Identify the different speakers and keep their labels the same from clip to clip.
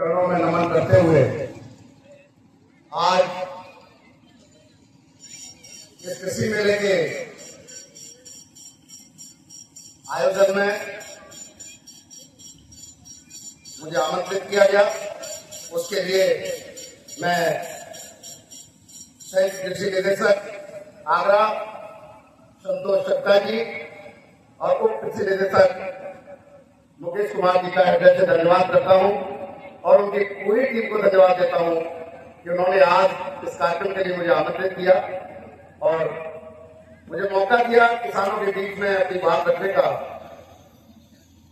Speaker 1: चरणों में नमन करते हुए आज इस कृषि मेले के आयोजन में मुझे आमंत्रित किया गया। उसके लिए मैं संयुक्त कृषि निदेशक आगरा संतोष सत्ता जी और उप कृषि निदेशक मुकेश कुमार जी का हृदय से धन्यवाद करता हूं और उनकी पूरी टीम को धन्यवाद देता हूं कि उन्होंने आज इस कार्यक्रम के लिए मुझे आमंत्रित किया और मुझे मौका दिया किसानों के बीच में अपनी बात रखने का।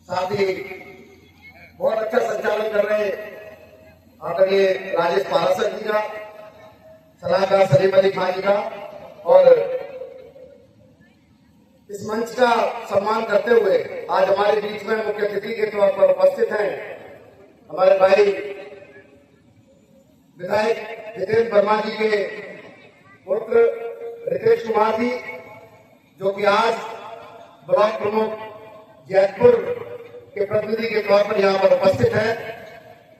Speaker 1: साथ ही बहुत अच्छा संचालन कर रहे आदरणीय राजेश पारासर जी का, सलाहकार सलीम अली खान जी का और इस मंच का सम्मान करते हुए आज हमारे बीच में मुख्य अतिथि के तौर पर उपस्थित हैं हमारे भाई विधायक जितेंद्र वर्मा जी के पुत्र रितेश कुमार जी, जो कि आज ब्लॉक प्रमुख जैतपुर के प्रतिनिधि के तौर पर यहाँ पर उपस्थित हैं।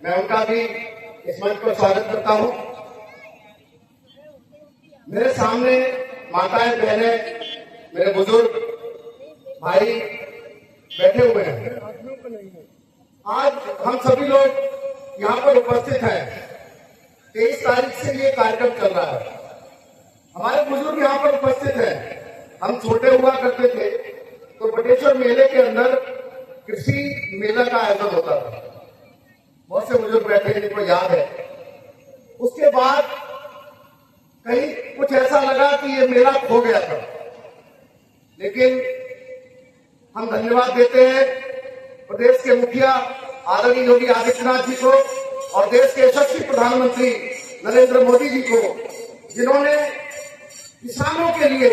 Speaker 1: मैं उनका भी इस मंच पर स्वागत करता हूँ। मेरे सामने माताएं, बहनें, मेरे बुजुर्ग भाई बैठे हुए हैं। आज हम सभी लोग यहाँ पर उपस्थित हैं। 23 तारीख से ये कार्यक्रम चल रहा है। हमारे बुजुर्ग यहाँ पर उपस्थित हैं। हम छोटे हुआ करते थे तो बटेश्वर मेले के अंदर कृषि मेला का आयोजन होता था। बहुत से बुजुर्ग बैठे हैं जिनको याद है। उसके बाद कहीं कुछ ऐसा लगा कि ये मेला खो गया था, लेकिन हम धन्यवाद देते हैं प्रदेश के मुखिया आदरणीय योगी आदित्यनाथ जी को और देश के यशस्वी प्रधानमंत्री नरेंद्र मोदी जी को, जिन्होंने किसानों के लिए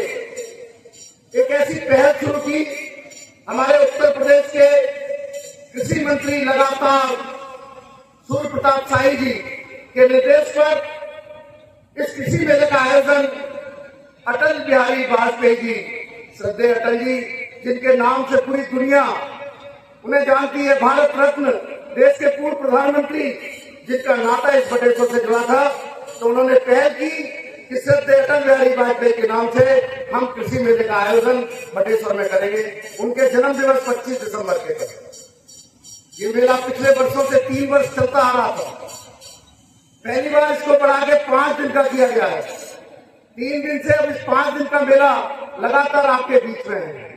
Speaker 1: एक ऐसी पहल शुरू की। हमारे उत्तर प्रदेश के कृषि मंत्री लगातार सूर्य प्रताप शाही जी के निर्देश पर इस कृषि मेले का आयोजन अटल बिहारी वाजपेयी जी, श्रद्धेय अटल जी, जिनके नाम से पूरी दुनिया उन्हें जानती है, भारत रत्न, देश के पूर्व प्रधानमंत्री, जिनका नाता इस बटेश्वर से जुड़ा था, तो उन्होंने पहल की कि श्रद्धेय अटल बिहारी वाजपेयी के नाम से हम कृषि मेले का आयोजन बटेश्वर में करेंगे। उनके जन्म दिवस 25 दिसंबर के थे। ये मेला पिछले वर्षों से 3 वर्ष चलता आ रहा था। पहली बार इसको बढ़ा के 5 दिन का किया गया है। 3 दिन से अब इस 5 दिन का मेला लगातार आपके बीच में है।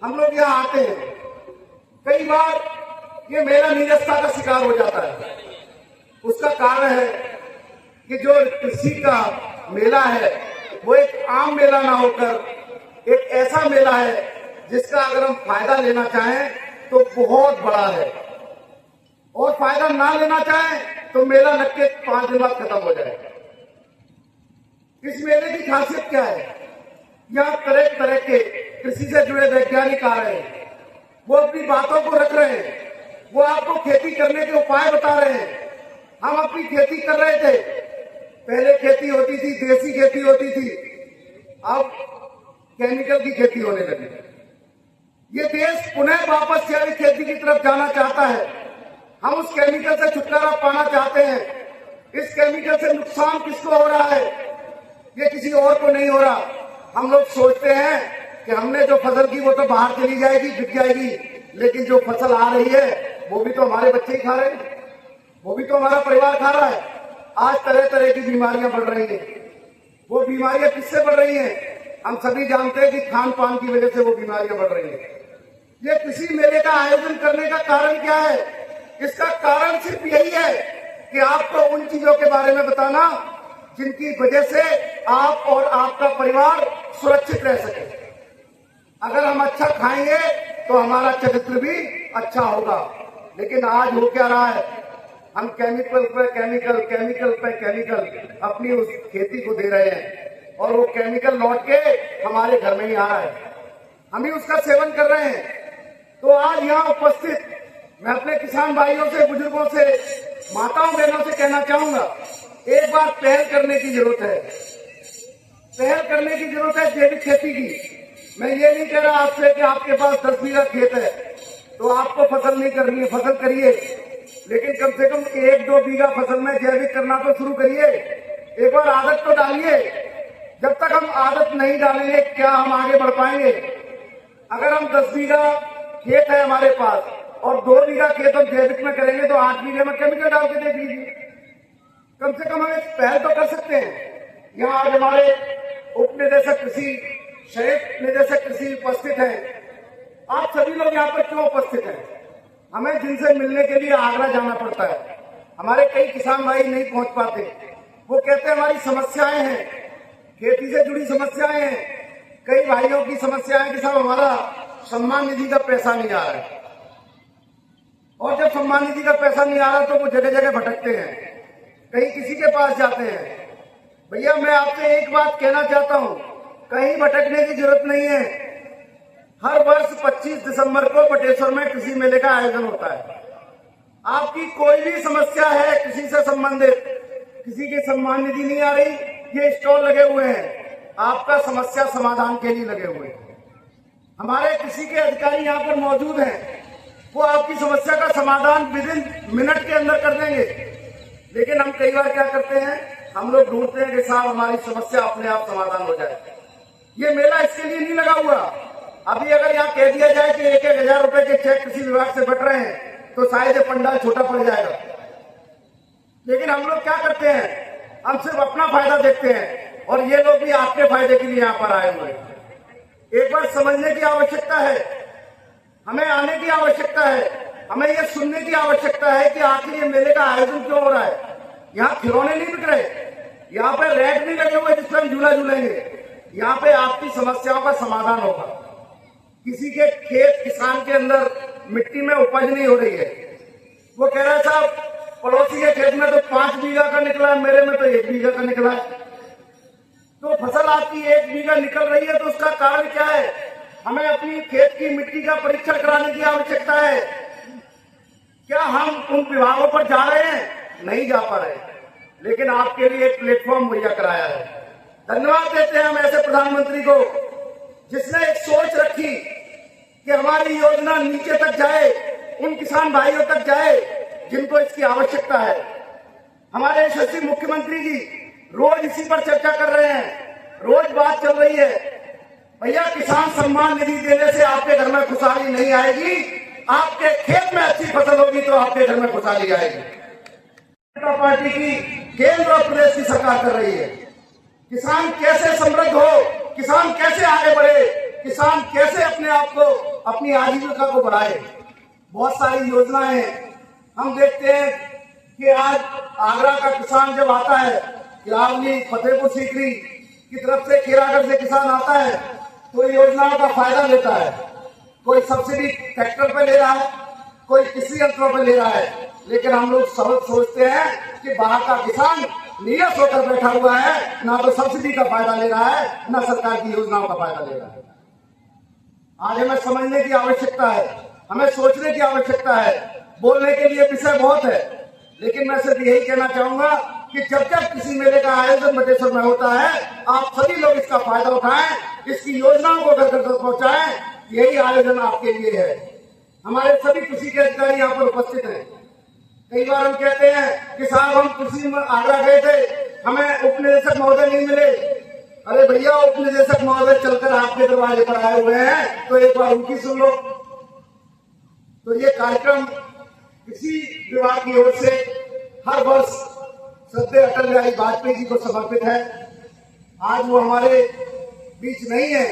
Speaker 1: हम लोग यहाँ आते हैं, कई बार ये मेला नीरसता का शिकार हो जाता है। उसका कारण है कि जो कृषि का मेला है वो एक आम मेला ना होकर एक ऐसा मेला है जिसका अगर हम फायदा लेना चाहें तो बहुत बड़ा है, और फायदा ना लेना चाहें तो मेला लग के 5 दिन बाद खत्म हो जाएगा। इस मेले की खासियत क्या है? यहाँ तरह तरह के कृषि से जुड़े वैज्ञानिक आ रहे हैं, वो अपनी बातों को रख रहे हैं, वो आपको खेती करने के उपाय बता रहे हैं। हम अपनी खेती कर रहे थे, पहले खेती होती थी, देसी खेती होती थी, अब केमिकल की खेती होने लगी। ये देश पुनः वापस जैविक खेती की तरफ जाना चाहता है। हम उस केमिकल से छुटकारा पाना चाहते हैं। इस केमिकल से नुकसान किसको हो रहा है? ये किसी और को नहीं हो रहा। हम लोग सोचते हैं कि हमने जो फसल की वो तो बाहर चली जाएगी, बिक जाएगी, लेकिन जो फसल आ रही है वो भी तो हमारे बच्चे ही खा रहे हैं, वो भी तो हमारा परिवार खा रहा है। आज तरह तरह की बीमारियां बढ़ रही हैं। वो बीमारियां किससे बढ़ रही हैं? हम सभी जानते हैं कि खान पान की वजह से वो बीमारियां बढ़ रही हैं। ये कृषि मेले का आयोजन करने का कारण क्या है? इसका कारण सिर्फ यही है कि आपको उन चीजों के बारे में बताना जिनकी वजह से आप और आपका परिवार सुरक्षित रह सके। अगर हम अच्छा खाएंगे तो हमारा चरित्र भी अच्छा होगा। लेकिन आज हो क्या रहा है? हम केमिकल पे केमिकल, केमिकल पे केमिकल अपनी उस खेती को दे रहे हैं और वो केमिकल लौट के हमारे घर में ही आ रहा है। हम ही उसका सेवन कर रहे हैं। तो आज यहाँ उपस्थित मैं अपने किसान भाइयों से, बुजुर्गों से, माताओं बहनों से कहना चाहूंगा, एक बार पहल करने की जरूरत है। पहल करने की जरूरत है जैविक खेती की। मैं ये नहीं कह रहा आपसे कि आपके पास 10 बीघा खेत है तो आपको फसल नहीं करनी है, फसल करिए। लेकिन कम से कम 1-2 बीघा फसल में जैविक करना तो शुरू करिए। एक बार आदत तो डालिए। जब तक हम आदत नहीं डालेंगे क्या हम आगे बढ़ पाएंगे? अगर हम 10 बीघा खेत है हमारे पास और 2 बीघा खेत हम जैविक में करेंगे तो 8 बीघे में केमिकल डाल के दे दीजिए। कम से कम हम एक पहल तो कर सकते हैं। यहाँ आज हमारे उप निदेशक कृषि, संयुक्त निदेशक कृषि उपस्थित है। आप सभी लोग यहाँ पर क्यों उपस्थित हैं? हमें जिनसे मिलने के लिए आगरा जाना पड़ता है। हमारे कई किसान भाई नहीं पहुंच पाते। वो कहते हैं हमारी समस्याएं हैं, खेती से जुड़ी समस्याएं हैं। कई भाइयों की समस्याएं कि साहब हमारा सम्मान निधि का पैसा नहीं आ रहा है, और जब सम्मान निधि का पैसा नहीं आ रहा तो वो जगह जगह भटकते हैं, कहीं किसी के पास जाते हैं। भैया मैं आपसे एक बात कहना चाहता हूं, कहीं भटकने की जरूरत नहीं है। हर वर्ष 25 दिसंबर को बटेश्वर में कृषि मेले का आयोजन होता है। आपकी कोई भी समस्या है कृषि से संबंधित, किसी की सम्मान निधि नहीं आ रही, ये स्टॉल लगे हुए हैं, आपका समस्या समाधान के लिए लगे हुए हैं। हमारे कृषि के अधिकारी यहाँ पर मौजूद हैं, वो आपकी समस्या का समाधान विदिन मिनट के अंदर कर देंगे। लेकिन हम कई बार क्या करते हैं, हम लोग ढूंढते हैं कि साहब हमारी समस्या अपने आप समाधान हो जाए। ये मेला इसके लिए नहीं लगा हुआ। अभी अगर यहाँ कह दिया जाए कि 1-1 हजार रुपए के चेक कृषि विभाग से बट रहे हैं तो शायद ये पंडाल छोटा पड़ जाएगा। लेकिन हम लोग क्या करते हैं, हम सिर्फ अपना फायदा देखते हैं, और ये लोग भी आपके फायदे के लिए यहाँ पर आए हुए हैं। एक बार समझने की आवश्यकता है, हमें आने की आवश्यकता है, हमें ये सुनने की आवश्यकता है कि आखिर ये मेले का आयोजन क्यों हो रहा है। यहाँ खिलौने नहीं बिक रहे, यहाँ पे रेट नहीं लगे हुए जिसपे हम झूला झूलेंगे। यहाँ पे आपकी समस्याओं का समाधान होगा। किसी के खेत किसान के अंदर मिट्टी में उपज नहीं हो रही है, वो कह रहा है साहब पड़ोसी के खेत में तो 5 बीघा का निकला है, मेरे में तो 1 बीघा का निकला है। तो फसल आपकी 1 बीघा निकल रही है तो उसका कारण क्या है? हमें अपनी खेत की मिट्टी का परीक्षण कराने की आवश्यकता है। क्या हम उन विभागों पर जा रहे हैं? नहीं जा पा रहे, लेकिन आपके लिए एक प्लेटफॉर्म मुहैया कराया है। धन्यवाद देते हैं हम ऐसे प्रधानमंत्री को जिसने एक सोच रखी कि हमारी योजना नीचे तक जाए, उन किसान भाइयों तक जाए जिनको इसकी आवश्यकता है। हमारे यशस्वी मुख्यमंत्री जी रोज इसी पर चर्चा कर रहे हैं, रोज बात चल रही है। भैया किसान सम्मान निधि देने से आपके घर में खुशहाली नहीं आएगी, आपके खेत में अच्छी फसल होगी तो आपके घर में खुशहाली आएगी। जनता पार्टी की केंद्र और प्रदेश की सरकार कर रही है। किसान कैसे समृद्ध हो, किसान कैसे आगे बढ़े, किसान कैसे अपने आप को, अपनी आजीविका को बढ़ाए, बहुत सारी योजनाएं हैं। हम देखते हैं कि आज आगरा का किसान जब आता है, किरावली फतेहपुर सीकरी की तरफ से, खीरागढ़ से किसान आता है तो योजनाओं का फायदा लेता है। कोई सब्सिडी ट्रैक्टर पे ले रहा है, कोई कृषि यंत्रों पे ले रहा है, लेकिन हम लोग सोचते हैं कि बाहर का किसान नीरस होकर बैठा हुआ है, ना तो सब्सिडी का फायदा ले रहा है, ना सरकार की योजनाओं का फायदा ले रहा है। आज हमें समझने की आवश्यकता है, हमें सोचने की आवश्यकता है। बोलने के लिए विषय बहुत है, लेकिन मैं सिर्फ यही कहना चाहूंगा कि जब जब किसी मेले का आयोजन बटेश्वर में होता है, आप सभी लोग इसका फायदा उठाएं, इसकी योजनाओं को घर घर तक पहुंचाएं। यही आयोजन आपके लिए है। हमारे सभी कृषि के अधिकारी यहाँ पर उपस्थित हैं। कई बार हम कहते हैं कि साहब हम कृषि में आगरा गए थे, हमें उप निदेशक महोदय नहीं मिले। अरे भैया उप निदेशक महोदय चलकर आपके दरवाजे पर आए हुए हैं, तो एक बार उनकी सुन लो। तो ये कार्यक्रम कृषि विभाग की ओर से हर वर्ष श्रद्धेय अटल बिहारी वाजपेयी जी को समर्पित है। आज वो हमारे बीच नहीं है,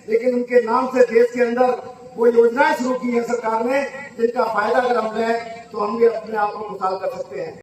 Speaker 1: लेकिन उनके नाम से देश के अंदर वो योजनाएं शुरू की है सरकार ने, जिनका फायदा अगर हम लें तो हम भी अपने आप को खुशहाल कर सकते हैं।